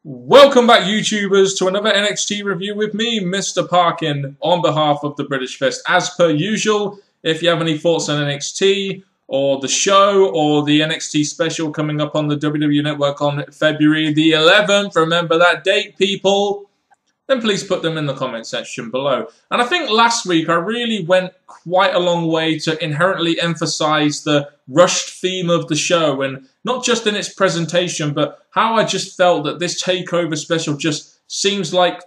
Welcome back, YouTubers, to another NXT review with me, Mr. Parkin, on behalf of the British Fist. As per usual, if you have any thoughts on NXT, or the show, or the NXT special coming up on the WWE Network on February the 11th, remember that date, people, then please put them in the comment section below. And I think last week I really went quite a long way to inherently emphasize the rushed theme of the show, and not just in its presentation, but how I just felt that this takeover special just seems like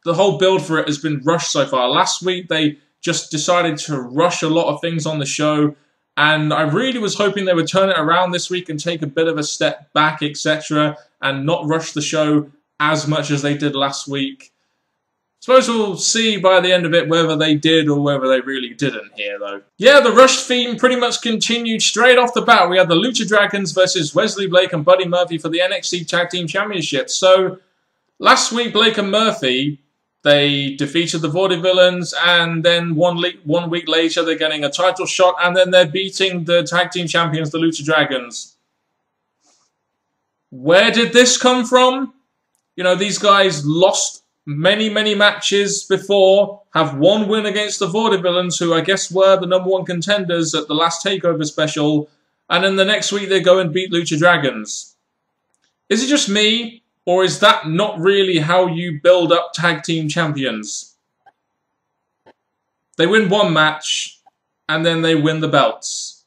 the whole build for it has been rushed so far. Last week they just decided to rush a lot of things on the show, and I really was hoping they would turn it around this week and take a bit of a step back, etc., and not rush the show as much as they did last week. Suppose we'll see by the end of it whether they did or whether they really didn't here, though. Yeah, the rushed theme pretty much continued straight off the bat. We had the Lucha Dragons versus Wesley Blake and Buddy Murphy for the NXT Tag Team Championship. So, last week, Blake and Murphy, they defeated the Vaudevillains, and then one week later, they're getting a title shot, and then they're beating the Tag Team Champions, the Lucha Dragons. Where did this come from? You know, these guys lost many matches before, have one win against the Vaudevillains, who I guess were the #1 contenders at the last TakeOver special, and then the next week they go and beat Lucha Dragons. Is it just me, or is that not really how you build up tag team champions? They win one match, and then they win the belts.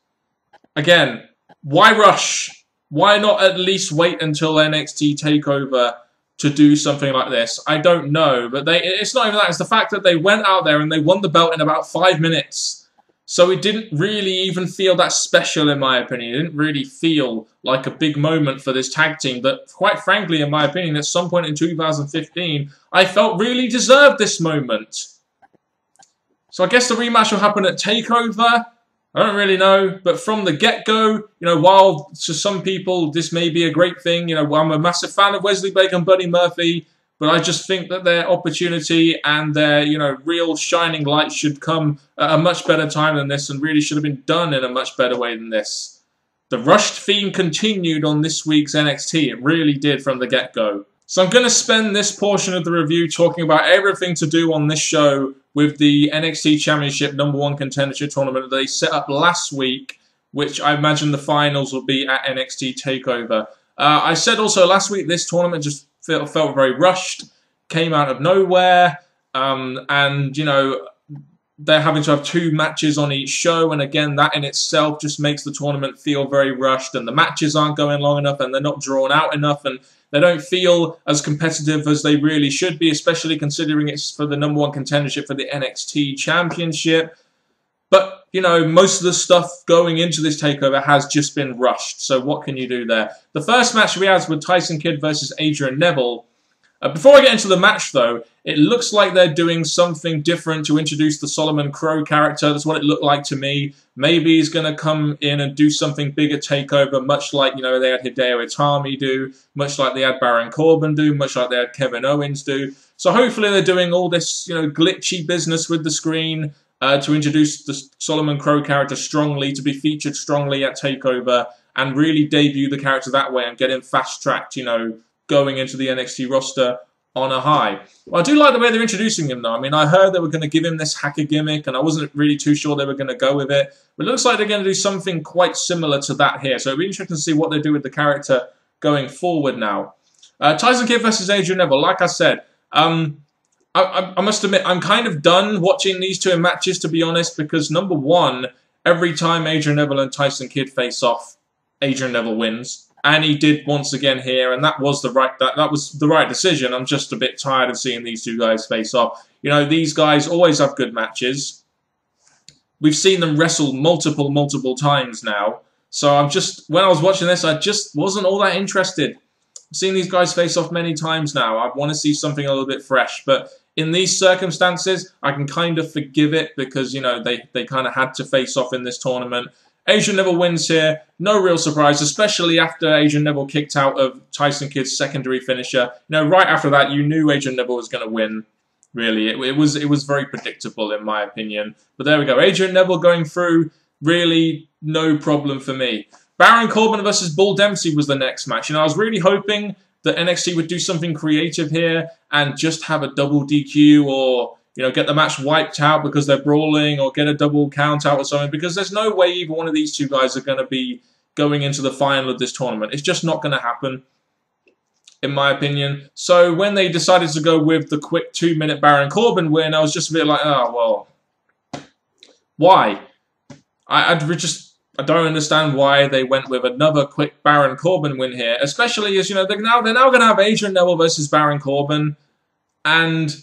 Again, why rush? Why not at least wait until NXT TakeOver to do something like this? I don't know, but it's not even that. It's the fact that they went out there and they won the belt in about 5 minutes. So it didn't really even feel that special, in my opinion. It didn't really feel like a big moment for this tag team that, quite frankly, in my opinion, at some point in 2015, I felt really deserved this moment. So I guess the rematch will happen at TakeOver. I don't really know, but from the get-go, you know, while to some people this may be a great thing, you know, I'm a massive fan of Wesley Blake and Buddy Murphy, but I just think that their opportunity and their, you know, real shining light should come at a much better time than this, and really should have been done in a much better way than this. The rushed theme continued on this week's NXT. It really did from the get-go. So I'm going to spend this portion of the review talking about everything to do on this show with the NXT Championship #1 Contendership Tournament that they set up last week, which I imagine the finals will be at NXT TakeOver. I said also last week this tournament just felt very rushed, came out of nowhere, and, you know, they're having to have 2 matches on each show, and again, that in itself just makes the tournament feel very rushed, and the matches aren't going long enough, and they're not drawn out enough, and they don't feel as competitive as they really should be, especially considering it's for the #1 contendership for the NXT Championship. But, you know, most of the stuff going into this takeover has just been rushed, so what can you do there? The first match we had was with Tyson Kidd versus Adrian Neville. Before I get into the match, though, it looks like they're doing something different to introduce the Solomon Crowe character. That's what it looked like to me. Maybe he's going to come in and do something big at TakeOver, much like, you know, they had Hideo Itami do, much like they had Baron Corbin do, much like they had Kevin Owens do. So hopefully they're doing all this, you know, glitchy business with the screen to introduce the Solomon Crowe character strongly, to be featured strongly at TakeOver, and really debut the character that way and get him fast-tracked, you know, going into the NXT roster on a high. Well, I do like the way they're introducing him, though. I mean, I heard they were going to give him this hacker gimmick, and I wasn't really too sure they were going to go with it. But it looks like they're going to do something quite similar to that here. So it'll be interesting to see what they do with the character going forward now. Tyson Kidd versus Adrian Neville. Like I said, I must admit, I'm kind of done watching these two in matches, to be honest, because #1, every time Adrian Neville and Tyson Kidd face off, Adrian Neville wins. And he did once again here, and that was the right decision. I'm just a bit tired of seeing these two guys face off. You know, these guys always have good matches. We've seen them wrestle multiple times now. So when I was watching this, I just wasn't all that interested. I've seen these guys face off many times now. I want to see something a little bit fresh. But in these circumstances, I can kind of forgive it because, you know, they kind of had to face off in this tournament. Adrian Neville wins here. No real surprise, especially after Adrian Neville kicked out of Tyson Kidd's secondary finisher. You know, right after that, you knew Adrian Neville was going to win. Really, it was very predictable in my opinion. But there we go. Adrian Neville going through, really no problem for me. Baron Corbin versus Bull Dempsey was the next match. You know, I was really hoping that NXT would do something creative here and just have a double DQ or, you know, get the match wiped out because they're brawling or get a double count out or something, because there's no way either one of these two guys are going to be going into the final of this tournament. It's just not going to happen, in my opinion. So when they decided to go with the quick 2-minute Baron Corbin win, I was just a bit like, oh, well, why? I don't understand why they went with another quick Baron Corbin win here, especially as, you know, they're now going to have Adrian Neville versus Baron Corbin, and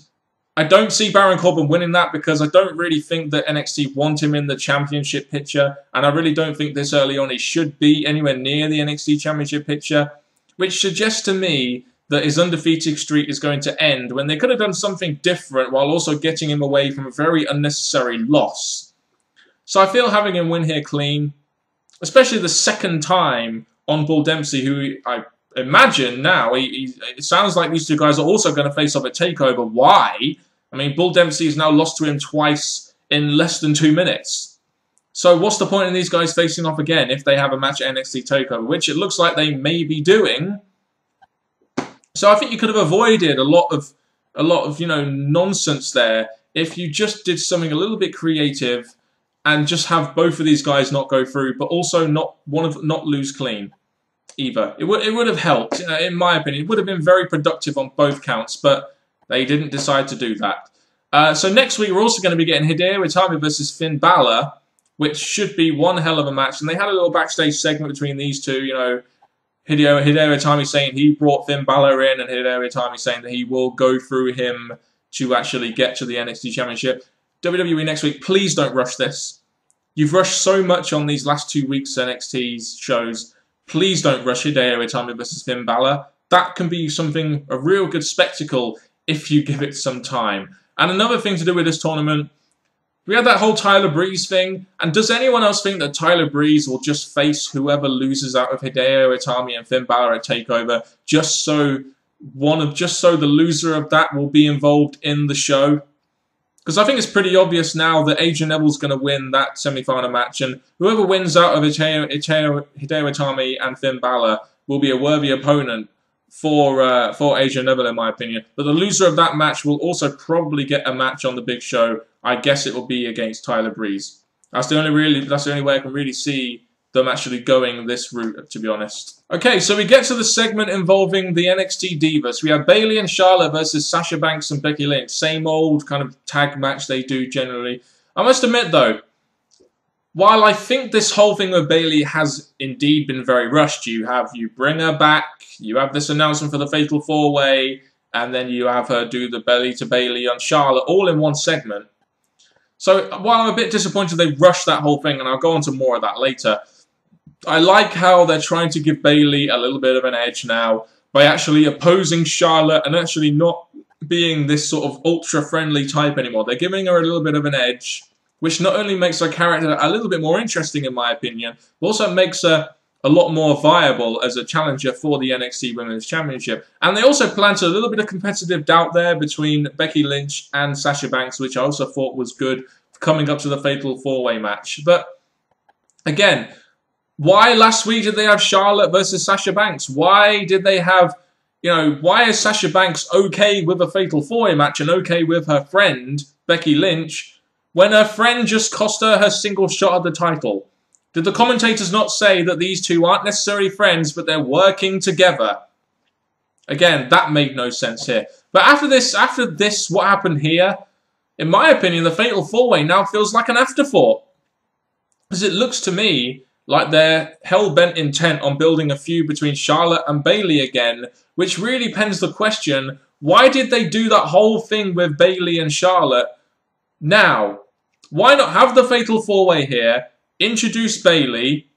I don't see Baron Corbin winning that because I don't really think that NXT want him in the championship picture, and I really don't think this early on he should be anywhere near the NXT championship picture, which suggests to me that his undefeated streak is going to end when they could have done something different while also getting him away from a very unnecessary loss. So I feel having him win here clean, especially the second time on Bull Dempsey, who I imagine now, it sounds like these two guys are also going to face off at TakeOver. Why? I mean, Bull Dempsey has now lost to him twice in less than 2 minutes. So what's the point in these guys facing off again if they have a match at NXT TakeOver, which it looks like they may be doing? So I think you could have avoided a lot of, you know, nonsense there if you just did something a little bit creative and just have both of these guys not go through, but also not lose clean either. It would have helped, in my opinion. It would have been very productive on both counts, but they didn't decide to do that. So next week we're also going to be getting Hideo Itami versus Finn Balor, which should be one hell of a match. And they had a little backstage segment between these two, you know, Hideo Itami saying he brought Finn Balor in, and Hideo Itami saying that he will go through him to actually get to the NXT Championship. WWE next week, please don't rush this. You've rushed so much on these last 2 weeks NXT's shows. Please don't rush Hideo Itami versus Finn Balor. That can be something, a real good spectacle, if you give it some time. And another thing to do with this tournament, we had that whole Tyler Breeze thing, and does anyone else think that Tyler Breeze will just face whoever loses out of Hideo Itami and Finn Balor at TakeOver, just so the loser of that will be involved in the show? Because I think it's pretty obvious now that Adrian Neville's going to win that semi-final match, and whoever wins out of Hideo Itami and Finn Balor will be a worthy opponent for Adrian Neville, in my opinion. But the loser of that match will also probably get a match on the big show. I guess it will be against Tyler Breeze. That's the only way I can really see them actually going this route, to be honest. Okay, so we get to the segment involving the NXT Divas. We have Bayley and Charlotte versus Sasha Banks and Becky Lynch. Same old kind of tag match they do generally. I must admit, though, while I think this whole thing with Bayley has indeed been very rushed, you bring her back, you have this announcement for the Fatal 4-Way, and then you have her do the belly to Bayley on Charlotte, all in one segment. So while I'm a bit disappointed they rushed that whole thing, and I'll go on to more of that later, I like how they're trying to give Bayley a little bit of an edge now by actually opposing Charlotte and actually not being this sort of ultra-friendly type anymore. They're giving her a little bit of an edge, which not only makes her character a little bit more interesting, in my opinion, but also makes her a lot more viable as a challenger for the NXT Women's Championship. And they also planted a little bit of competitive doubt there between Becky Lynch and Sasha Banks, which I also thought was good coming up to the Fatal 4-Way match. But again, why last week did they have Charlotte versus Sasha Banks? Why did they have, you know, why is Sasha Banks okay with a Fatal 4-Way match and okay with her friend, Becky Lynch, when her friend just cost her single shot at the title? Did the commentators not say that these two aren't necessarily friends, but they're working together? Again, that made no sense here. But after this, what happened here, in my opinion, the Fatal 4-Way now feels like an afterthought. Because it looks to me like they're hell-bent intent on building a feud between Charlotte and Bayley again, which really pens the question, why did they do that whole thing with Bayley and Charlotte now? Why not have the Fatal 4-Way here, introduce Bayley,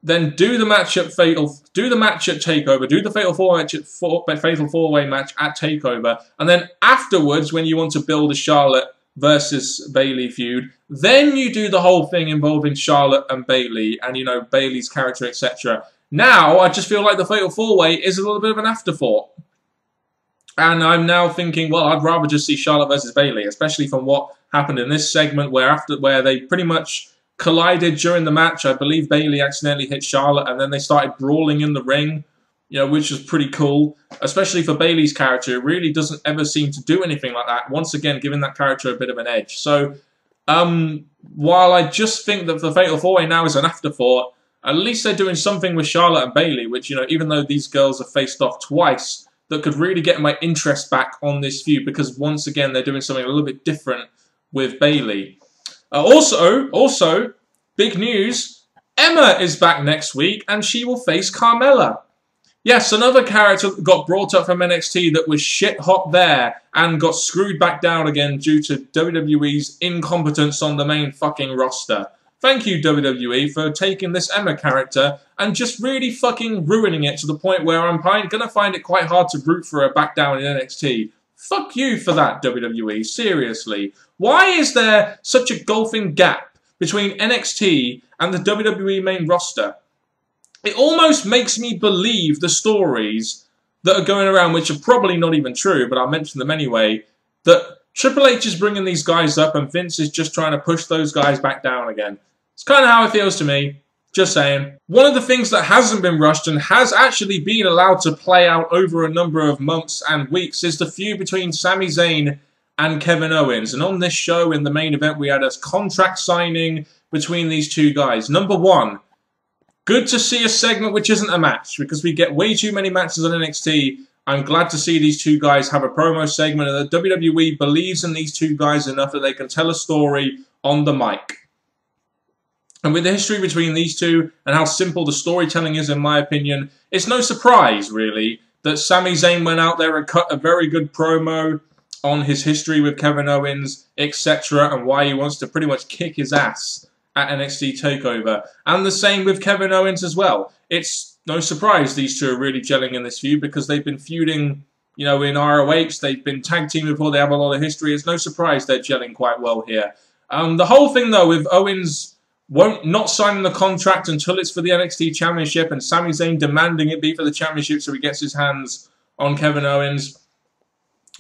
then do the match at TakeOver, do the Fatal 4-Way match at TakeOver, and then afterwards, when you want to build a Charlotte versus Bayley feud, then you do the whole thing involving Charlotte and Bayley, and, you know, Bayley's character, etc. Now, I just feel like the Fatal 4-Way is a little bit of an afterthought. And I'm now thinking, well, I'd rather just see Charlotte versus Bayley, especially from what happened in this segment where they pretty much collided during the match. I believe Bayley accidentally hit Charlotte, and then they started brawling in the ring you know, which was pretty cool, especially for Bayley's character. It really doesn't ever seem to do anything like that. Once again, giving that character a bit of an edge. So, while I just think that the Fatal 4-Way now is an afterthought, at least they're doing something with Charlotte and Bayley, which, you know, even though these girls have faced off twice, that could really get my interest back on this feud, because once again, they're doing something a little bit different with Bayley. Also, big news, Emma is back next week, and she will face Carmella. Yes, another character that got brought up from NXT that was shit hot there and got screwed back down again due to WWE's incompetence on the main fucking roster. Thank you, WWE, for taking this Emma character and just really fucking ruining it to the point where I'm going to find it quite hard to root for her back down in NXT. Fuck you for that, WWE. Seriously. Why is there such a gulfing gap between NXT and the WWE main roster? It almost makes me believe the stories that are going around, which are probably not even true, but I'll mention them anyway, that Triple H is bringing these guys up and Vince is just trying to push those guys back down again. It's kind of how it feels to me. Just saying. One of the things that hasn't been rushed and has actually been allowed to play out over a number of months and weeks is the feud between Sami Zayn and Kevin Owens. And on this show, in the main event, we had a contract signing between these two guys. Number one, good to see a segment which isn't a match, because we get way too many matches on NXT. I'm glad to see these two guys have a promo segment, and the WWE believes in these two guys enough that they can tell a story on the mic. And with the history between these two and how simple the storytelling is, in my opinion, it's no surprise, really, that Sami Zayn went out there and cut a very good promo on his history with Kevin Owens, etc., and why he wants to pretty much kick his ass at NXT TakeOver. And the same with Kevin Owens as well. It's no surprise these two are really gelling in this feud, because they've been feuding, you know, in ROH. They've been tag team before. They have a lot of history. It's no surprise they're gelling quite well here. The whole thing, though, with Owens not signing the contract until it's for the NXT Championship, and Sami Zayn demanding it be for the championship so he gets his hands on Kevin Owens,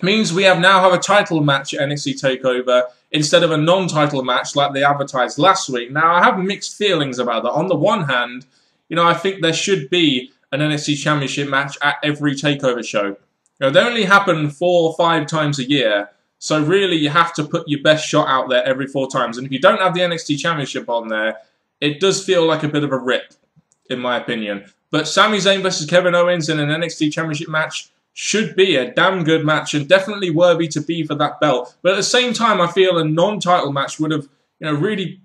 means we now have a title match at NXT TakeOver instead of a non-title match like they advertised last week. Now, I have mixed feelings about that. On the one hand, you know, I think there should be an NXT Championship match at every TakeOver show. You know, they only happen 4 or 5 times a year, so really you have to put your best shot out there every 4 times. And if you don't have the NXT Championship on there, it does feel like a bit of a rip, in my opinion. But Sami Zayn versus Kevin Owens in an NXT Championship match should be a damn good match and definitely worthy to be for that belt. But at the same time, I feel a non-title match would have, you know, really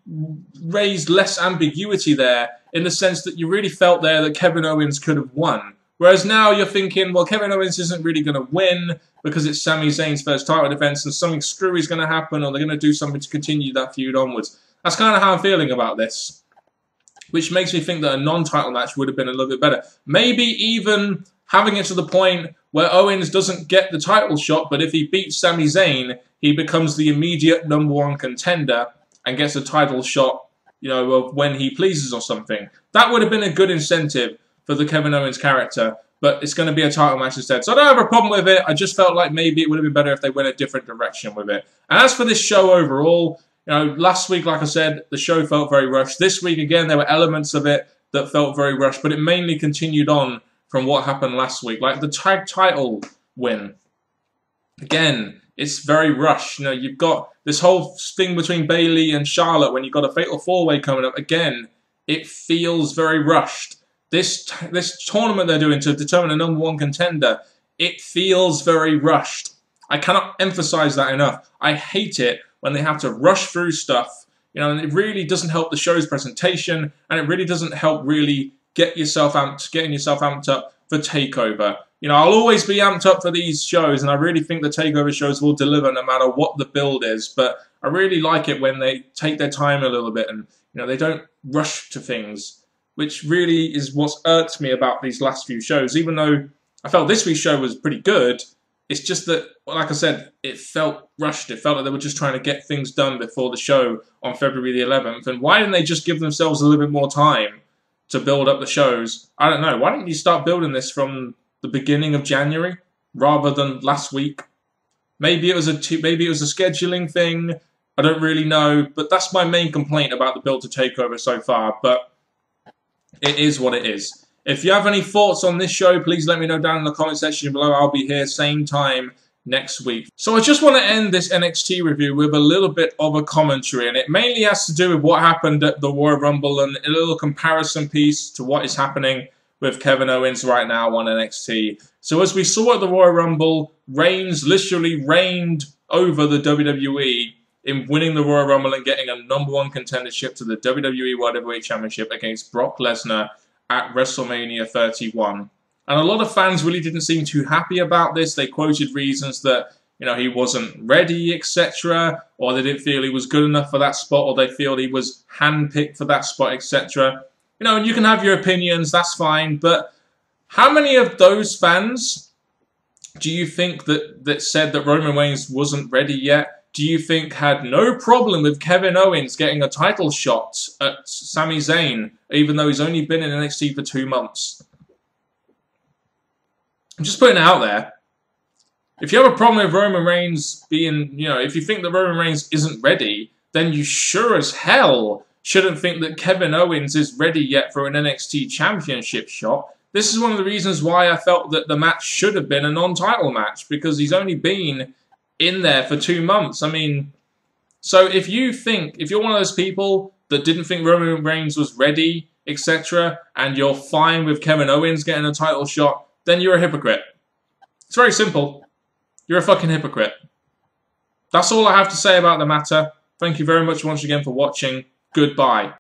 raised less ambiguity there, in the sense that you really felt there that Kevin Owens could have won. Whereas now you're thinking, well, Kevin Owens isn't really going to win because it's Sami Zayn's first title defense and something screwy is going to happen, or they're going to do something to continue that feud onwards. That's kind of how I'm feeling about this, which makes me think that a non-title match would have been a little bit better. Maybe even having it to the point where Owens doesn't get the title shot, but if he beats Sami Zayn, he becomes the immediate #1 contender and gets a title shot, you know, of when he pleases or something. That would have been a good incentive for the Kevin Owens character, but it's going to be a title match instead. So I don't have a problem with it. I just felt like maybe it would have been better if they went a different direction with it. And as for this show overall, you know, last week, like I said, the show felt very rushed. This week, again, there were elements of it that felt very rushed, but it mainly continued on from what happened last week. Like the tag title win. Again, it's very rushed. You know, you've got this whole thing between Bayley and Charlotte when you've got a Fatal 4-Way coming up. Again, it feels very rushed. This tournament they're doing to determine a #1 contender, it feels very rushed. I cannot emphasize that enough. I hate it when they have to rush through stuff, you know, and it really doesn't help the show's presentation, and it really doesn't help really getting yourself amped up for TakeOver. You know, I'll always be amped up for these shows, and I really think the TakeOver shows will deliver no matter what the build is, but I really like it when they take their time a little bit and, you know, they don't rush to things, which really is what's irked me about these last few shows. Even though I felt this week's show was pretty good, it's just that, like I said, it felt rushed. It felt like they were just trying to get things done before the show on February the 11th. And why didn't they just give themselves a little bit more time to build up the shows? I don't know. Why didn't you start building this from the beginning of January rather than last week? Maybe it was a scheduling thing. I don't really know. But that's my main complaint about the build to TakeOver so far. But it is what it is. If you have any thoughts on this show, please let me know down in the comment section below. I'll be here same time next week. So I just want to end this NXT review with a little bit of a commentary, and it mainly has to do with what happened at the Royal Rumble and a little comparison piece to what is happening with Kevin Owens right now on NXT. So as we saw at the Royal Rumble, Reigns literally reigned over the WWE in winning the Royal Rumble and getting a #1 contendership to the WWE World Heavyweight Championship against Brock Lesnar at WrestleMania 31. And a lot of fans really didn't seem too happy about this. They quoted reasons that, you know, he wasn't ready, etc., or they didn't feel he was good enough for that spot, or they feel he was handpicked for that spot, etc. You know, and you can have your opinions, that's fine, but how many of those fans do you think that said that Roman Reigns wasn't ready yet, do you think had no problem with Kevin Owens getting a title shot at Sami Zayn, even though he's only been in NXT for 2 months? I'm just putting it out there. If you have a problem with Roman Reigns being, you know, if you think that Roman Reigns isn't ready, then you sure as hell shouldn't think that Kevin Owens is ready yet for an NXT Championship shot. This is one of the reasons why I felt that the match should have been a non-title match, because he's only been in there for 2 months. I mean, so if you're one of those people that didn't think Roman Reigns was ready, etc., and you're fine with Kevin Owens getting a title shot, then you're a hypocrite. It's very simple. You're a fucking hypocrite. That's all I have to say about the matter. Thank you very much once again for watching. Goodbye.